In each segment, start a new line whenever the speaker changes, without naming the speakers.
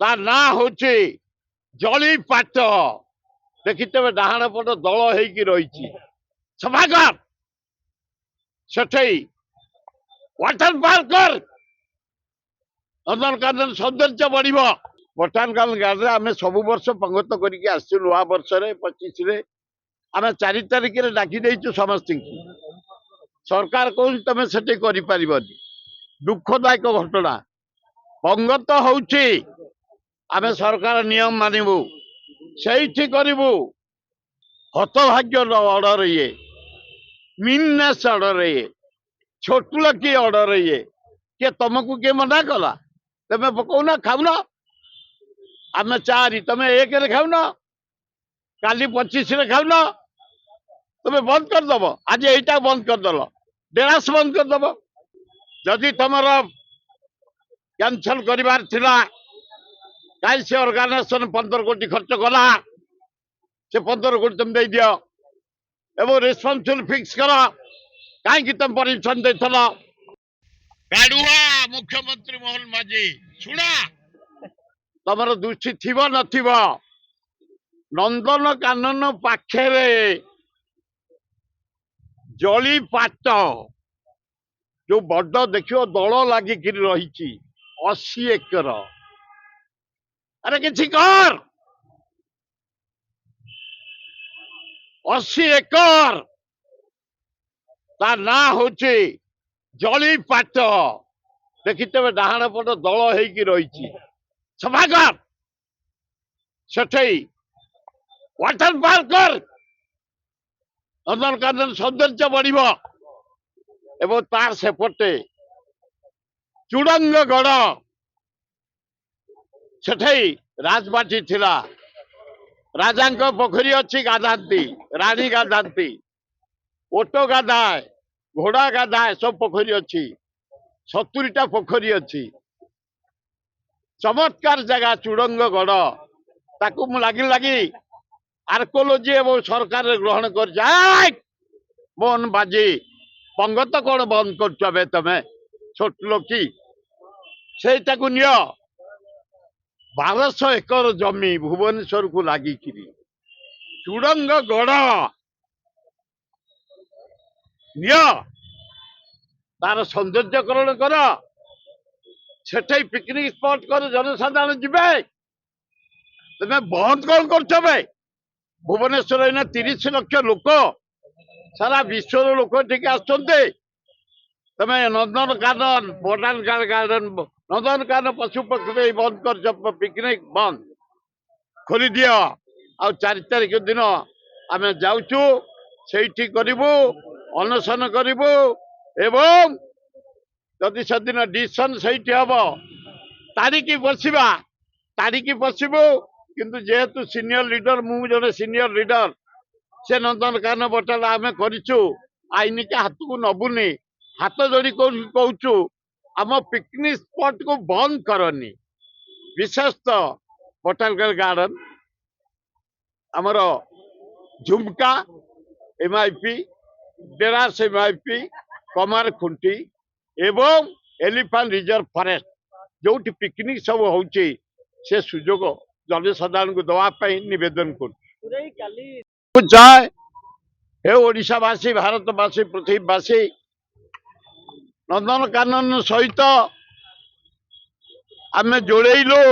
ତା ନାଁ ହଉଛି ଜଳିପାଟ। ଦେଖିଥିବେ ଡାହାଣ ପଟ ଦଳ ହେଇକି ରହିଛି ସଭାଗାର। ସେଠେଇ ୱାଟର ପାର୍କ ନନ୍ଦନକାନନ ସୌନ୍ଦର୍ଯ୍ୟ ବଢିବ। ବୋଟାନିକାଲ ଗାର୍ଡେନ ଆମେ ସବୁ ବର୍ଷ ପଙ୍ଗତ କରିକି ଆସିଛୁ। ନୂଆ ବର୍ଷରେ 25ରେ ଆମେ 4 ତାରିଖରେ ଡାକି ଦେଇଛୁ ସମସ୍ତଙ୍କୁ। ସରକାର କହୁଛି ତମେ ସେଠି କରିପାରିବନି। ଦୁଃଖଦାୟକ ଘଟଣା। ପଙ୍ଗତ ହଉଛି ଆମେ ସରକାର ନିୟମ ମାନିବୁ, ସେଇଠି କରିବୁ। ହତଭାଗ୍ୟ ଅର୍ଡର ଇଏ, ମିନ୍ନେସ୍ ଅର୍ଡର ଇଏ, ଛୋଟଲକି ଅର୍ଡର ଇଏ। କିଏ ତମକୁ କିଏ ମନା କଲା? ତମେ ପକଉନା ଖାଉନ। ଆମେ 4 ତମେ 1ରେ ଖାଉନ, କାଲି 25ରେ ଖାଉନ। ତମେ ବନ୍ଦ କରିଦବ। ଆଜି ଏଇଟା ବନ୍ଦ କରିଦେଲ, ଡେରାସ ବନ୍ଦ କରିଦବ। ଯଦି ତମର କ୍ୟାନସଲ କରିବାର ଥିଲା, କାହିଁ ସେ ଅର୍ଗାନାଇଜେସନ 15 କୋଟି ଖର୍ଚ୍ଚ କଲା, ସେ 15 କୋଟି ତମେ ଦେଇଦିଅ ଏବଂ ରେସ୍ପନ୍ସିବଲ ଫିକ୍ସ କର। କାହିଁକି ତମେ ପରମିଶନ ଦେଇଥିଲ? ଗାଡୁଆ ମୁଖ୍ୟମନ୍ତ୍ରୀ ମୋହନ ମାଝୀ, ଶୁଣ, ତମର ଦୃଷ୍ଟି ଥିବ ନଥିବ, ନନ୍ଦନକାନନ ପାଖରେ ଜଳିପାଟ ଯୋଉ ବଡ ଦେଖିବ ଦଳ ଲାଗିକିରି ରହିଛି 80 ଏକର। ଆରେ କିଛି କର। 80 ଏକର, ତା ନାଁ ହଉଛି ଜଳିପାଟ। ଦେଖିଥିବେ ଡାହାଣ ପଟ ଦଳ ହେଇକି ରହିଛି ସଭାଗାର। ସେଠେଇ ୱାଟର ପାର୍କ ନନ୍ଦନକାନନ ସୌନ୍ଦର୍ଯ୍ୟ ବଢିବ। ଏବଂ ତାର ସେପଟେ ଚୁଡଙ୍ଗଗଡ, ସେଠେଇ ରାଜବାଟୀ ଥିଲା। ରାଜାଙ୍କ ପୋଖରୀ ଅଛି, ଗାଧାନ୍ତି, ରାଣୀ ଗାଧାନ୍ତି, ଓଟ ଗାଧାଏ, ଘୋଡା ଗାଧାଏ, ସବୁ ପୋଖରୀ ଅଛି। 70ଟା ପୋଖରୀ ଅଛି। ଚମତ୍କାର ଜାଗା ଚୁଡଙ୍ଗଗଡ। ତାକୁ ମୁଁ ଲାଗି ଆର୍କୋଲୋଜି ଏବଂ ସରକାର ଗ୍ରହଣ କରିଛି। ମୋହନ ବାଜି, ପଙ୍ଗତ କଣ ବନ୍ଦ କରୁଛ ବେ ତମେ? ଛୋଟ ଲୋକି ସେଇଟାକୁ ନିଅ। 1200 ଏକର ଜମି ଭୁବନେଶ୍ୱରକୁ ଲାଗିକିରି ଚୁଡଙ୍ଗଗଡ ନିଅ, ତାର ସୌନ୍ଦର୍ଯ୍ୟକରଣ କର। ସେଠେଇ ପିକନିକ ସ୍ପଟ କର, ଜନସାଧାରଣ ଯିବେ। ତମେ ବନ୍ଦ କଣ କରୁଛ ବେ? ଭୁବନେଶ୍ୱର ଏଇନା 30 ଲକ୍ଷ ଲୋକ, ସାରା ବିଶ୍ୱର ଲୋକ ଏଠିକି ଆସୁଛନ୍ତି। ତମେ ନନ୍ଦନକାନନ, ବୋଟାନିକାଲ ଗାର୍ଡେନ, ନନ୍ଦନକାନନ ପଶୁ ପକ୍ଷୀ ପାଇଁ ବନ୍ଦ କରିଛ। ପିକନିକ ବନ୍ଦ ଖୋଲିଦିଅ। ଆଉ 4 ତାରିଖ ଦିନ ଆମେ ଯାଉଛୁ, ସେଇଠି କରିବୁ, ଅନଶନ କରିବୁ ଏବଂ ଯଦି ସେଦିନ ଡିସିସନ ସେଇଠି ହବ ତାରିଖ ବସିବୁ। କିନ୍ତୁ ଯେହେତୁ ସିନିୟର ଲିଡର, ମୁଁ ଜଣେ ସିନିୟର ଲିଡର, ସେ ନନ୍ଦନକାନନ ବୋଟାଲ ଆମେ କରିଛୁ, ଆଇନିକି ହାତକୁ ନବୁନି। ହାତ ଯୋଡି କହୁଛୁ ଆମ ପିକନିକ ସ୍ପଟ କୁ ବନ୍ଦ କରନି। ବିଶେଷତଃ ବୋଟାନିକାଲ ଗାର୍ଡେନ, ଆମର ଝୁମକା MIP, ଡେରାସ MIP, କମାର ଖୁଣ୍ଟି ଏବଂ ଏଲିଫାଣ୍ଟ ରିଜର୍ଭ ଫରେଷ୍ଟ, ଯୋଉଠି ପିକନିକ ସବୁ ହଉଛି, ସେ ସୁଯୋଗ ଜନସାଧାରଣଙ୍କୁ ଦବା ପାଇଁ ନିବେଦନ କରୁଛୁ। ଜୟ हे ओडिशावासी, भारतवासी, पृथ्वीवासी, नंदनकानन सहित आम जोड़ेलु।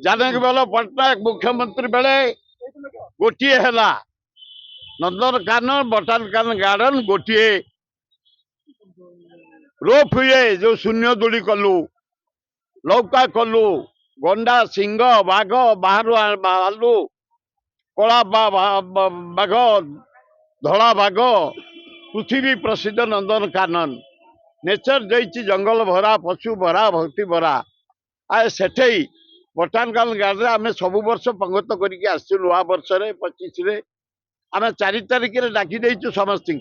जानकी बल पट्टनायक मुख्यमंत्री बेले गोटे है नंदनकानन बोटानिकल गार्डन, गोटे रोप हुए जो शून्य दूरी कलु, लौका कलु, गंडा, सिंह, बाघ, बाहर भालू, कला बाघ, धला बाघ, पृथ्वी प्रसिद्ध नंदनकानन। नेचर देती जंगल भरा, पशु भरा, भक्ति भरा। आए सेठे बोटानिकल गार्डन आम सब वर्ष पंगत करके आसु। नुआ वर्ष 25 आम 4 तारिख डाकी देचु समस्त।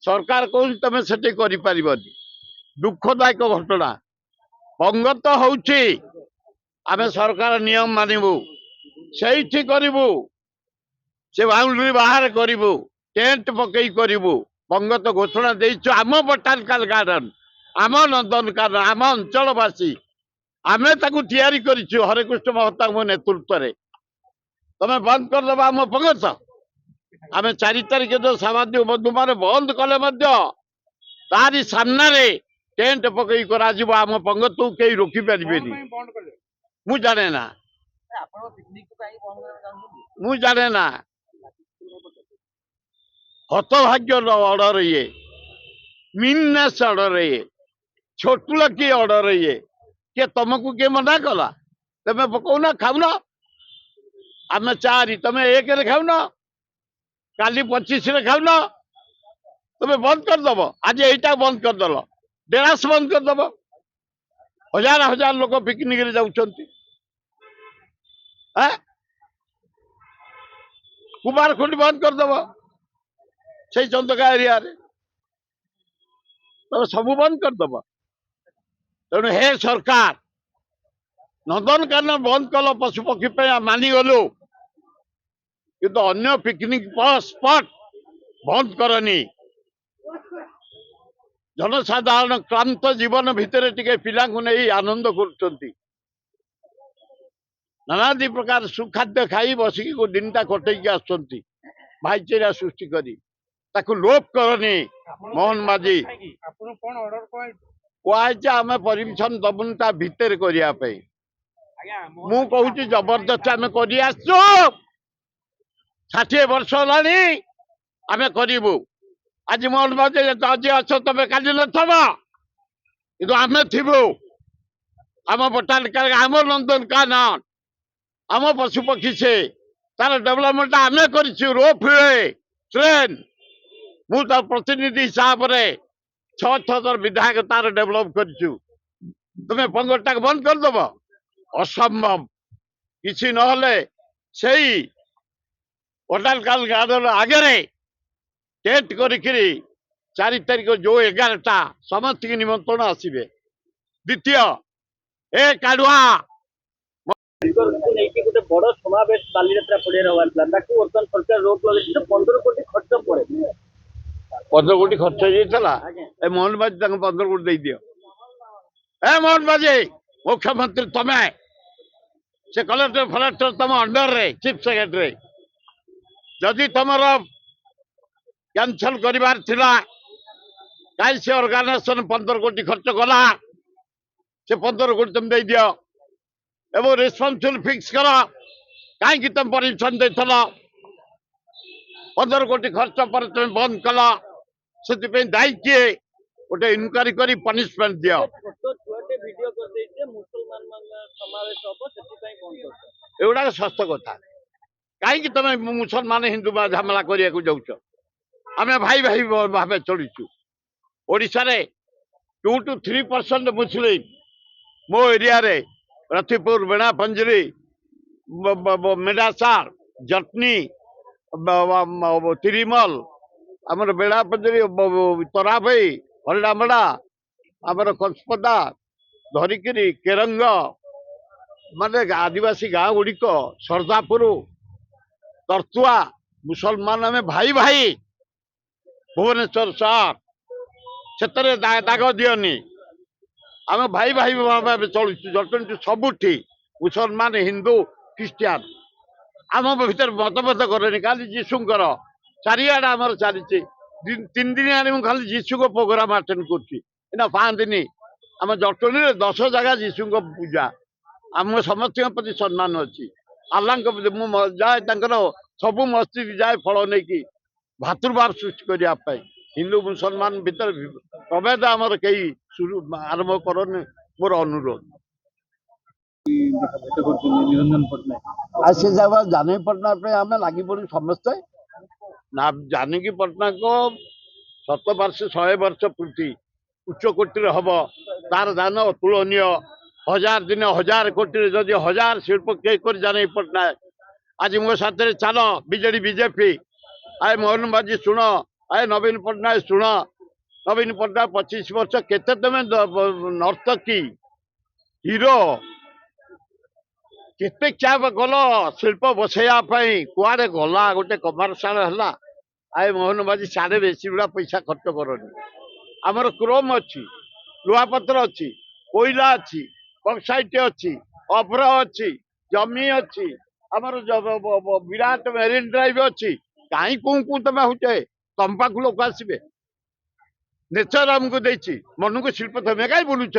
सरकार कौन तमें सेठी करिपारिबनी। दुखदायक घटना। पंगत होउची आम सरकार नियम मानिबू, ସେଇଠି କରିବୁ। से बाउंड्री बाहर करिबू, टेंट पकई करिबू। पंगत घोषणा देइछु आम बोटानिकल गार्डन, आम नंदनकानन, आम अंचलवासी आमे ताकू तैयारी करिछु हरेकृष्ण महता मो नेतृत्व रे तमे बंद कर दबा हम पंगत आमे 4 तारिख जो सामाजिक बंधुमान बंद कले मध्य तारी सामना रे टेंट पकई करा जिवो आम पंगत केही रोकी परिबेनी मु जाने ना मु जाने ना हतभाग्य ऑर्डर ये मीननेस ऑर्डर ये छोटू की ऑर्डर ये के तुमको के मना कला तमे पकौना खाऊना आमे 4 तमे 1 रे खाऊना काली 25 रे खाऊना तमे बंद कर दबो आज एटा बंद कर दलो डेरास बंद कर दबो हजार हजार लोग पिकनिक रे जाउछंती हैं कुमार खुंडी बंद कर दबो से चंदका एरिया रे तो सब बंद कर दबो तेणु हे सरकार नंदनकानन बंद कल पशुपक्षी पे मानिगलु किंतु अन्य पिकनिक स्पॉट बंद करनी जनसाधारण क्लांत जीवन भितर टिके पिला नहीं आनंद कर नानादी प्रकार सुखाद्य खाई बसिकी दिनटा कटैकी आसुंती भाईचारा सृष्टि करी ताकू लोप करनी मोहन माझी कहुचे आम परमिशन दबुन ता भितर करने मु कहूँ जबरदस्त आम कर 60 वर्ष होलानी आम करू आज मोहन माझी आज अच तमें काली नथब कि आम थू आम बोटानिकल आम नंदनकानन आम पशुपक्षी से तार डेवलपमेंट आम करोप ट्रेन मु तार प्रतिनिधि हिसाब से 6 विधायक तार डेवलप करूँ तुम्हें पंगटा बंद करदब असंभव किसी नहले से बोटानिकल गार्डन आगे टेंट करी 4 तारिख जो 11टा समस्त निमंत्रण आसवे द्वितीय ए काढ़ुआ
गोटे बड़ समावेश बालीयात्रा पड़िया हवार बर्तमान सरकार रोक लगे 15 कोटी खर्च पड़े
15 कोटी खर्च होता ए मोहन माझी 15 कोटी दे दियो ए मोहन माझी मुख्यमंत्री तमें से कलेक्टर फलेक्टर तुम अंडर रे चीफ सेक्रेटरी जदि तुम कैंसल करिवार थिला काई से ऑर्गेनाइजेशन 15 कोटी खर्च कला से 15 कोटी तुम दे दियो एवं रिस्पांसिबल फिक्स कर कहीं तुम परमिशन देथल 15 कोटी खर्च पर तुम बंद कल से दायी किए गोटे इनक्वारी कर पनिशमेंट दियो एगुड़ा सस्त कथा कहीं तुम मुसलमान हिंदू झमेला करने को जाऊच आम भाई भाई भाव चलुचु ओडिशा रे 2 to 3% मुस्लिम मो एरिया रे रथिपुर बेणा पंजरी मेडासार जटनी तिरिमल आमर बेड़ा पंजरी तराभई हरडामड़ा आमर कंसपदा धरिकी केरंग माने आदिवासी गाँव गुड़िक सरदापुर तरतुआ मुसलमान आम भाई भाई भुवनेश्वर सहर से दाग दियनी आम भाई भाई भाव चलुचु जटनी सबुठी मुसलमान हिंदू ख्रीस्टियान आम भर मतभेद करे खाली जीशुकर चारिआडे आमर चली 3 दिन आने खाली जीशु को प्रोग्राम अटेंड कर 5 दिन आम जटनी 10 जगह जीशु को पूजा आम समस्त प्रति सम्मान अच्छी आल्ला जाए सबू मस्जिद जाए फल नहीं कि भातृभाव सृष्टि करने हिंदू मुसलमान भीतर प्रभेद आमर कई आरंभ कर मोर अनुरोध
निरंजन पट्टनायक
आज से जगह जानवी पट्टनायक आम लगी पड़ू समस्ते ना जानकी पट्टनायक को 7 वर्ष 100 वर्ष पूर्ति उच्च कोटि हम तार दान अतुलनीय 1000 दिन 1000 कोटि जदि 1000 शिल्प के जानवी पट्टनायक आज मो साथ चल बीजेडी बीजेपी आए मोहन माझी शुण आए नवीन पट्टनायक शुण नवीन पट्टनायक 25 वर्ष केते तुम नर्तकी हीरो केते क्या गल शिल्प बसैवाई कुआड़े गला गोटे कमर्शियल है आए मोहन माझी साढ़े बेसी गुड़ा पैसा खर्च करनी आमर क्रोम अच्छी लुहापत्र अच्छी कोईला अच्छी ବକ୍ସାଇଟ୍ ଅଛି, ଅଭ୍ର ଅଛି, ଜମି ଅଛି, ଆମର ବିରାଟ ମେରିନ୍ ଡ୍ରାଇଭ୍ ଅଛି। କାହିଁ କୋଉ ତମେ ହଉଛ? ତମ ପାଖକୁ ଲୋକ ଆସିବେ। ନେଚର ଆମକୁ ଦେଇଛି, ମନକୁ ଶିଳ୍ପ। ତମେ କାହିଁ ବୁଲୁଛ?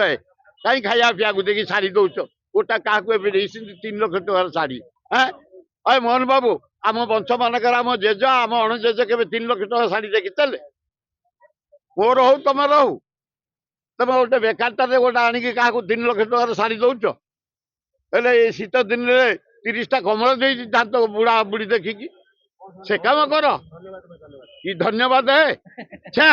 କାହିଁ ଖାଇବା ପିଇବାକୁ ଦେଇକି ଶାଢୀ ଦଉଛ? ଗୋଟା କାହାକୁ ଏବେ ଦେଇଛନ୍ତି 3 ଲକ୍ଷ ଟଙ୍କାର ଶାଢୀ। ହଁ ମୋହନ ବାବୁ, ଆମ ବଂଶ ମାନଙ୍କର ଆମ ଜେଜ ଆମ ଅଣଜେଜ କେବେ 3 ଲକ୍ଷ ଟଙ୍କା ଶାଢୀ ଦେଖିଥିଲେ? ମୋର ହଉ ତମର ହଉ, ତମେ ଗୋଟେ ବେକାରଟାରେ ଗୋଟେ ଆଣିକି କାହାକୁ 3 ଲକ୍ଷ ଟଙ୍କାର ଶାଢୀ ଦଉଛ? ହେଲେ ଏ ଶୀତ ଦିନରେ 30ଟା କମଳ ଦେଇଛି ଦାନ୍ତ ବୁଢା ବୁଢୀ ଦେଖିକି। ସେ କାମ କର। କି ଧନ୍ୟବାଦ। ଛେ